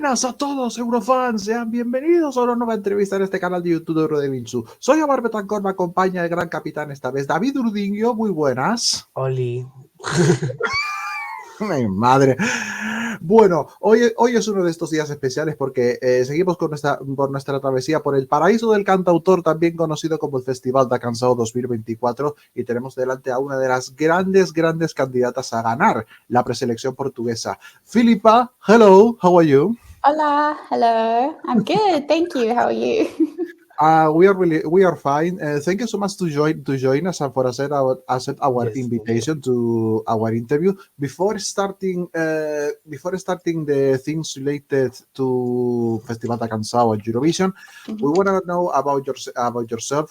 Buenas a todos, Eurofans, sean bienvenidos a una nueva entrevista en este canal de YouTube de Eurorelinchu. Soy Omar Betancor, me acompaña el gran capitán esta vez, David Urdiño, muy buenas. Oli. Mi madre. Bueno, hoy es uno de estos días especiales porque seguimos con nuestra travesía por el paraíso del cantautor, también conocido como el Festival de Canção 2024, y tenemos delante a una de las grandes candidatas a ganar la preselección portuguesa. Filipa, hello, how are you? Hola, hello. I'm good, thank you. How are you? We are fine. Thank you so much to join us and for accept our Yes, invitation to our interview. Before starting the things related to Festival da Canção and Eurovision, we want to know about yourself.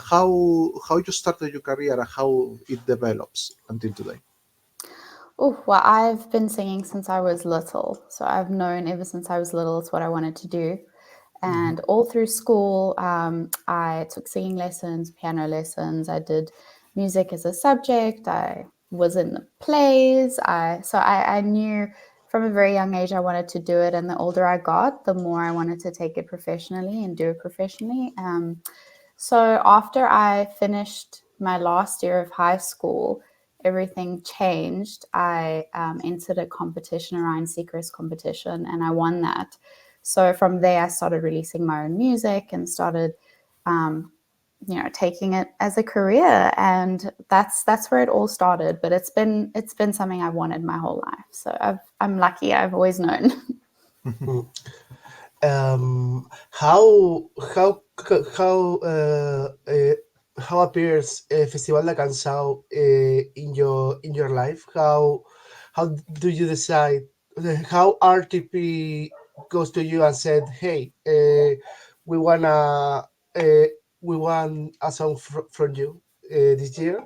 How you started your career and how it develops until today. Oh, well, I've been singing since I was little. So I've known ever since I was little it's what I wanted to do. And all through school, I took singing lessons, piano lessons. I did music as a subject. I was in the plays. I knew from a very young age I wanted to do it. And the older I got, the more I wanted to take it professionally and do it professionally. So after I finished my last year of high school, everything changed. I entered a competition, a Ryan Seacrest competition, and I won that. So from there, I started releasing my own music and started, taking it as a career, and that's where it all started. But it's been something I've wanted my whole life. So I'm lucky. I've always known. How appears Festival da Canção in your life? How do you decide? How RTP goes to you and said, "Hey, we want a song from you this year"?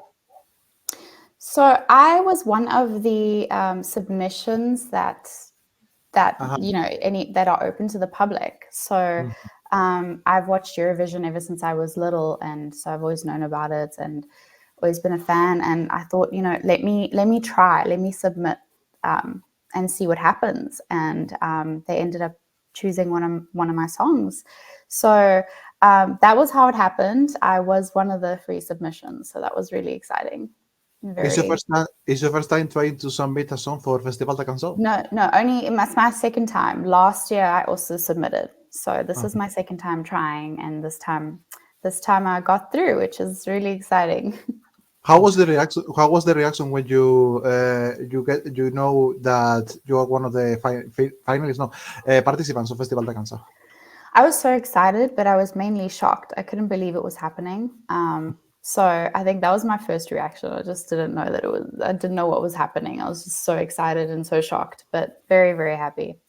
So I was one of the submissions that any that are open to the public. So I've watched Eurovision ever since I was little, and so I've always known about it and always been a fan. And I thought, let me try, let me submit and see what happens. And they ended up choosing one of my songs. So that was how it happened. I was one of the free submissions, so that was really exciting. Is your first time trying to submit a song for Festival da Canção? No, only it's my second time. Last year I also submitted. So this is my second time trying, and this time I got through, which is really exciting. How was the reaction? How was the reaction when you know that you are one of the finalists, participants of Festival da Canção? I was so excited, but I was mainly shocked. I couldn't believe it was happening. So I think that was my first reaction. I just didn't know I didn't know what was happening. I was just so excited and so shocked, but very, very happy.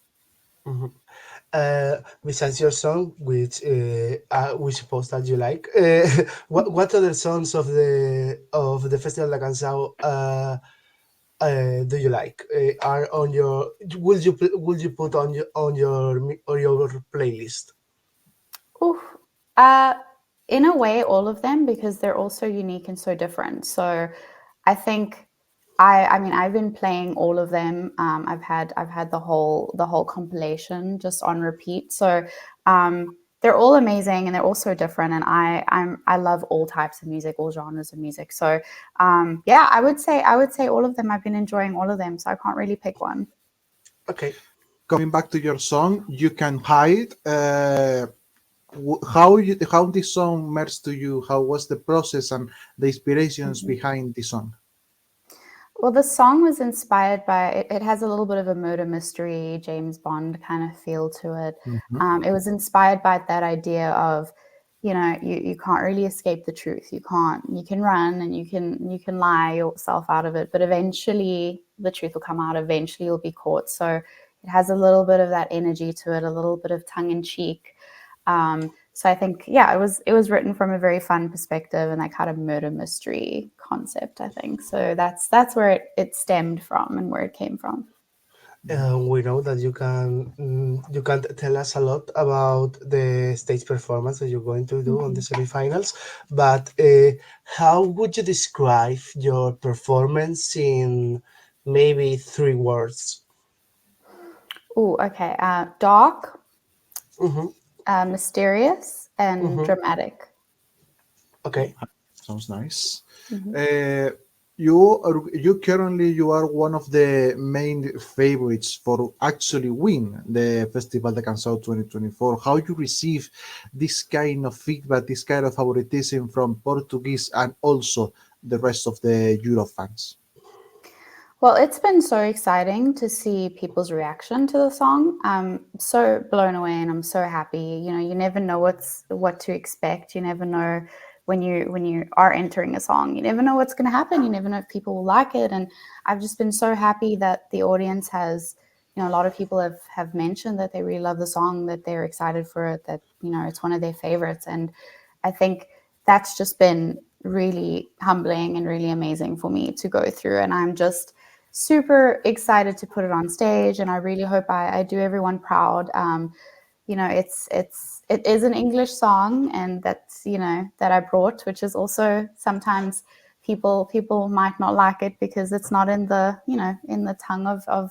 Besides your song, which we suppose that you like, what other songs of the Festival da Canção do you like? Are on your will you put on your playlist? In a way, all of them, because they're all so unique and so different. So I think I've been playing all of them. I've had the whole compilation just on repeat. So they're all amazing and they're all so different. And I love all types of music, all genres of music. So I would say all of them. I've been enjoying all of them. So I can't really pick one. Okay. Coming back to your song, You Can Hide. How this song merged to you? How was the process and the inspirations behind the song? Well, the song was inspired by it has a little bit of a murder mystery, James Bond kind of feel to it. It was inspired by that idea of, you can't really escape the truth. You can run and you can lie yourself out of it, but eventually the truth will come out. Eventually you'll be caught. So it has a little bit of that energy to it, a little bit of tongue in cheek. So I think, it was written from a very fun perspective and that kind of murder mystery concept, I think. So that's where it stemmed from and where it came from. We know that you can tell us a lot about the stage performance that you're going to do on the semifinals, but how would you describe your performance in maybe 3 words? Oh, okay. Dark, Mm-hmm. mysterious, and Mm-hmm. dramatic. Okay. Sounds nice. Mhm. You currently you are one of the main favorites for actually win the Festival de Canção 2024. How you receive this kind of feedback, this kind of favoritism from Portuguese and also the rest of the Euro fans? Well, it's been so exciting to see people's reaction to the song. I'm so blown away and I'm so happy. You never know what to expect. You never know when you are entering a song. You never know what's going to happen. You never know if people will like it. And I've just been so happy that the audience has, a lot of people have mentioned that they really love the song, that they're excited for it, that it's one of their favorites. And I think that's just been really humbling and really amazing for me to go through. And I'm just super excited to put it on stage, and I really hope I do everyone proud. It is an English song, and that's that I brought, which is also sometimes people might not like it because it's not in the tongue of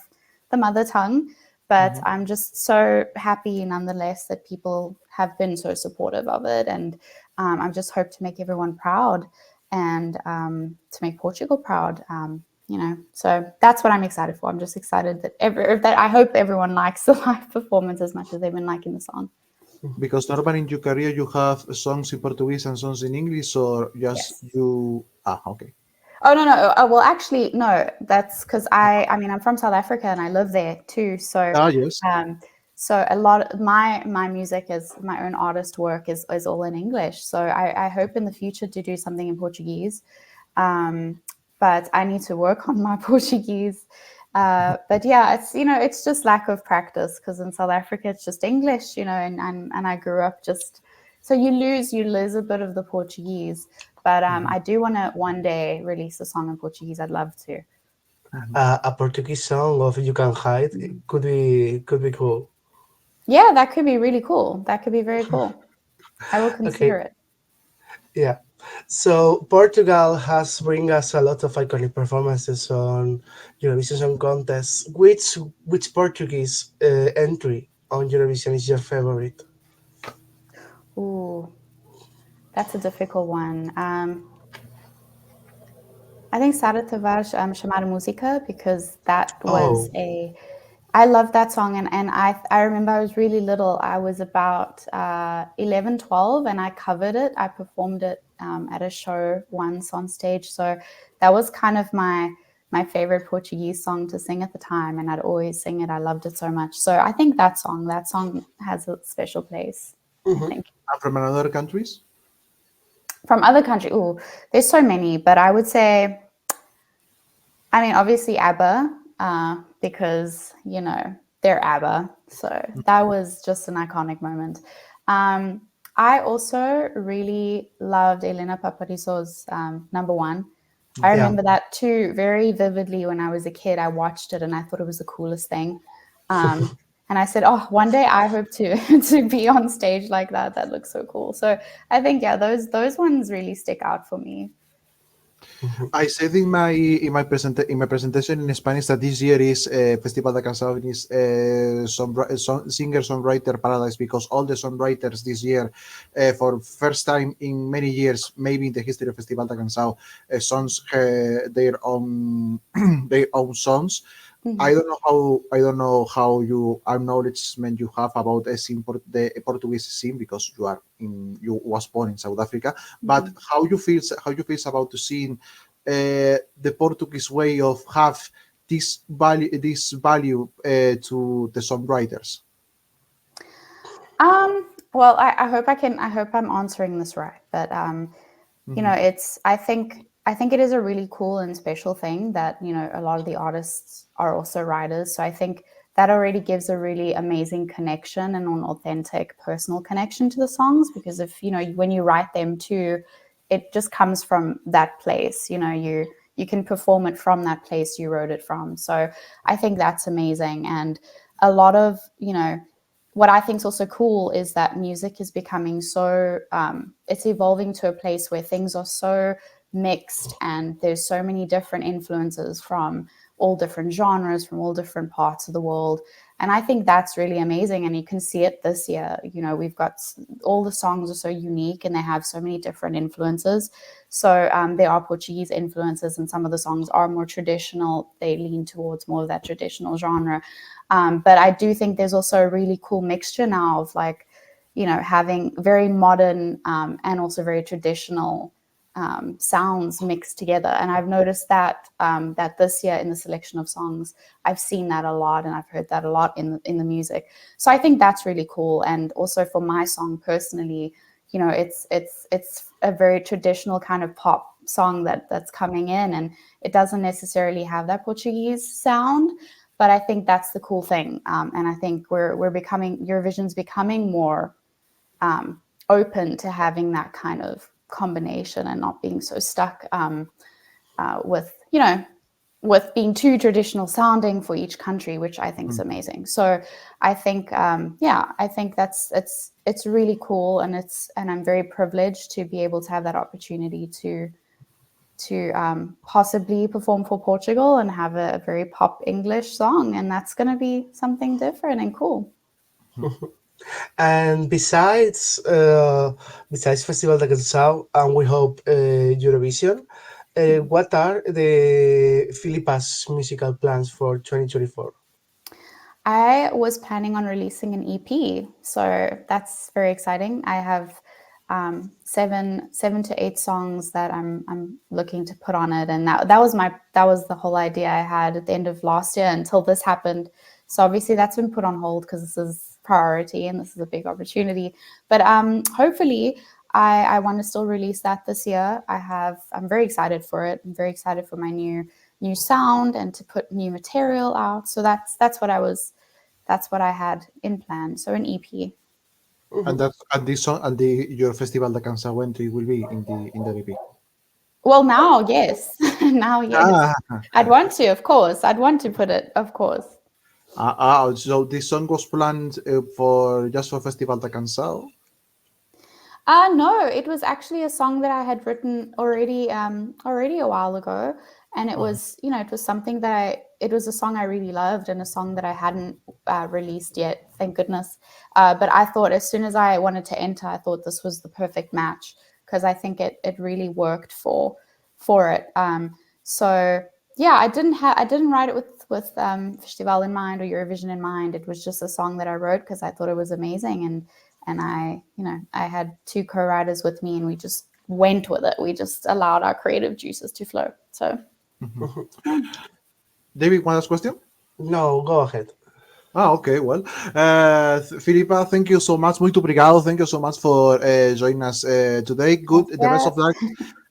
the mother tongue. But I'm just so happy nonetheless that people have been so supportive of it, and I just hope to make everyone proud and to make Portugal proud. So that's what I'm excited for. I'm just excited that I hope everyone likes the live performance as much as they've been liking the song. Because normally in your career you have songs in Portuguese and songs in English, or just Yes. you? Okay. Oh no. Well, actually, no. That's because I mean, I'm from South Africa and I live there too. So, Yes. so a lot of my music is my own artist work is all in English. So I hope in the future to do something in Portuguese. But I need to work on my Portuguese. But yeah, it's just lack of practice because in South Africa it's just English, and I grew up just so you lose a bit of the Portuguese. But I do want to one day release a song in Portuguese. I'd love to. A Portuguese song of You Can Hide could be cool. Yeah, that could be really cool. That could be very cool. I will consider Okay. it. Yeah. So Portugal has bring us a lot of iconic performances on Eurovision Song Contest. Which Portuguese entry on Eurovision is your favorite? Ooh, that's a difficult one. I think Sara Tavares, Chamada Música, because that was Oh, I love that song. And I remember I was really little. I was about 11, 12, and I covered it. I performed it at a show once on stage. So that was kind of my favorite Portuguese song to sing at the time. And I'd always sing it. I loved it so much. So I think that song has a special place, I mhm. think. And from another countries? From other countries, ooh, there's so many, but I would say, I mean, obviously ABBA, because they're ABBA, so that was just an iconic moment. I also really loved Elena Paparizou's Number One. I Yeah. remember that too very vividly when I was a kid. I watched it and I thought it was the coolest thing. And I said, "Oh, one day I hope to to be on stage like that. That looks so cool." So I think those ones really stick out for me. Mhm. I said in my presentation in Spanish that this year is Festival de Canción is singer songwriter paradise, because all the songwriters this year, for first time in many years, maybe in the history of Festival de Canción, songs their own their own songs. Mhm. I don't know how you acknowledgement you have about the Portuguese scene, because you was born in South Africa. But Mhm. how you feel about to seeing the Portuguese way of have this value to the songwriters. Well, I hope I'm answering this right, but Mhm. I think it is a really cool and special thing that, a lot of the artists are also writers. So I think that already gives a really amazing connection and an authentic personal connection to the songs, because if, when you write them too, it just comes from that place, you can perform it from that place you wrote it from. So I think that's amazing. And a lot of, what I think is also cool is that music is becoming so, it's evolving to a place where things are so mixed and there's so many different influences from all different genres from all different parts of the world. And I think that's really amazing. And you can see it this year. You know, we've got all the songs are so unique and they have so many different influences. So there are Portuguese influences and some of the songs are more traditional. They lean towards more of that traditional genre. But I do think there's also a really cool mixture now of like, you know, having very modern and also very traditional sounds mixed together. And I've noticed that that this year in the selection of songs, I've seen that a lot and I've heard that a lot in the music. So I think that's really cool. And also for my song personally, you know, it's a very traditional kind of pop song that's coming in, and it doesn't necessarily have that Portuguese sound. But I think that's the cool thing. And I think Eurovision's becoming more open to having that kind of combination and not being so stuck with, you know, with being too traditional sounding for each country, which I think is amazing. So I think, I think it's really cool, and I'm very privileged to be able to have that opportunity to possibly perform for Portugal and have a very pop English song, and that's going to be something different and cool. And besides Festival da Canção, and we hope Eurovision, what are the Filipa's musical plans for 2024? I was planning on releasing an EP, so that's very exciting. I have 7 to 8 songs that I'm looking to put on it, and that was the whole idea I had at the end of last year until this happened. So obviously that's been put on hold because this is priority and this is a big opportunity. But hopefully I want to still release that this year. I'm very excited for it. I'm very excited for my new sound and to put new material out. So that's what I had in plan. So an EP. And this song and your Festival da Canção entry will be in the EP. Well, now yes, yes. I'd want to, of course. I'd want to put it, of course. So this song was planned for Festival da Canção? No, it was actually a song that I had written already a while ago, and it was, you know, it was something that it was a song I really loved and a song that I hadn't released yet, thank goodness. But I thought as soon as I wanted to enter, I thought this was the perfect match because I think it really worked for it. So yeah, I didn't write it with Festival in mind or Eurovision in mind. It was just a song that I wrote because I thought it was amazing, and I had 2 co-writers with me, and we just went with it. We just allowed our creative juices to flow. So, David, one last question? No, go ahead. Okay, well, Filipa, thank you so much. Muito obrigado. Thank you so much for joining us today. Good. The rest of luck.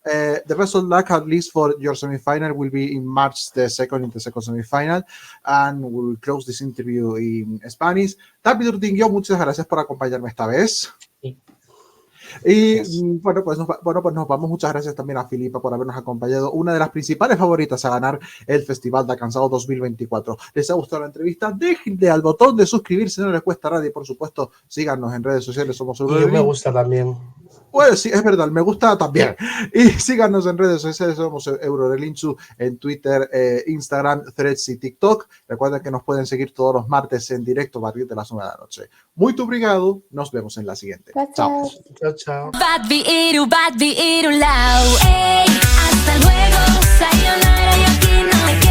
The rest of luck, at least for your semi-final, will be in March the 2nd in the second semi-final, and we'll close this interview in Spanish. David Urtinguio, muchas gracias por acompañarme esta vez. Sí. Y bueno, pues nos vamos. Muchas gracias también a Filipa por habernos acompañado, una de las principales favoritas a ganar el Festival da Canção 2024. ¿Les ha gustado la entrevista? Déjenle al botón de suscribirse, no les cuesta nada, y por supuesto síganos en redes sociales, somos Eurorelinchu. Me gusta también. Bueno, sí, es verdad, me gusta también. Y síganos en redes sociales, somos Eurorelinchu en Twitter, Instagram, Threads y TikTok. Recuerden que nos pueden seguir todos los martes en directo a partir de las 9 de la noche. Muy obrigado, nos vemos en la siguiente. Chao. Chao. Hasta luego, sayonara, yo aquí no me quedo.